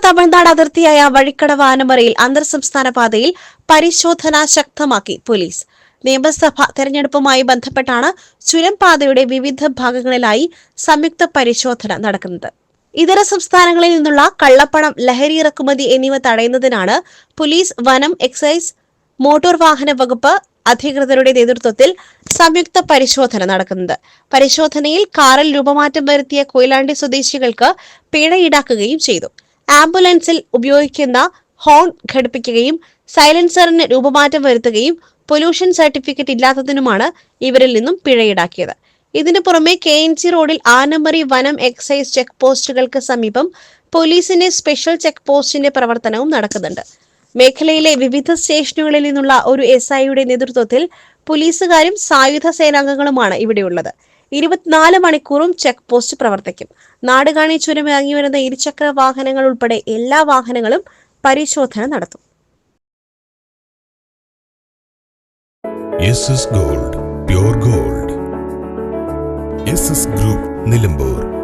തമിഴ്നാട് അതിർത്തിയായ വഴിക്കടവ് ആനമറയിൽ അന്തർ സംസ്ഥാന പാതയിൽ പരിശോധന ശക്തമാക്കി പോലീസ്. നിയമസഭാ തെരഞ്ഞെടുപ്പുമായി ബന്ധപ്പെട്ടാണ് ചുരം പാതയുടെ വിവിധ ഭാഗങ്ങളിലായി സംയുക്ത പരിശോധന നടക്കുന്നത്. ഇതര സംസ്ഥാനങ്ങളിൽ നിന്നുള്ള കള്ളപ്പണം, ലഹരി ഇറക്കുമതി എന്നിവ തടയുന്നതിനാണ് പോലീസ്, വനം, എക്സൈസ്, മോട്ടോർ വാഹന വകുപ്പ് അധികൃതരുടെ നേതൃത്വത്തിൽ സംയുക്ത പരിശോധന നടക്കുന്നത്. പരിശോധനയിൽ കാറിൽ രൂപമാറ്റം വരുത്തിയ കൊയിലാണ്ടി സ്വദേശികൾക്ക് പിഴ ഈടാക്കുകയും ചെയ്തു. ആംബുലൻസിൽ ഉപയോഗിക്കുന്ന ഹോൺ ഘടിപ്പിക്കുകയും സൈലൻസറിന് രൂപമാറ്റം വരുത്തുകയും പൊല്യൂഷൻ സർട്ടിഫിക്കറ്റ് ഇല്ലാത്തതിനുമാണ് ഇവരിൽ നിന്നും പിഴ ഈടാക്കിയത്. ഇതിനു പുറമെ KNG റോഡിൽ ആനമറി വനം എക്സൈസ് ചെക്ക് പോസ്റ്റുകൾക്ക് സമീപം പോലീസിന്റെ സ്പെഷ്യൽ ചെക്ക് പോസ്റ്റിന്റെ പ്രവർത്തനവും നടക്കുന്നുണ്ട്. മേഖലയിലെ വിവിധ സ്റ്റേഷനുകളിൽ നിന്നുള്ള ഒരു SIയുടെ നേതൃത്വത്തിൽ പോലീസുകാരും സായുധ സേനാംഗങ്ങളുമാണ് ഇവിടെയുള്ളത്. 24 മണിക്കൂറും ചെക്ക് പോസ്റ്റ് പ്രവർത്തിക്കും. നാടുകാണി ചുരം ഇറങ്ങിവരുന്ന ഇരുചക്ര വാഹനങ്ങൾ ഉൾപ്പെടെ എല്ലാ വാഹനങ്ങളും പരിശോധന നടത്തും. SS Gold, pure gold. SS Group, Nilambur.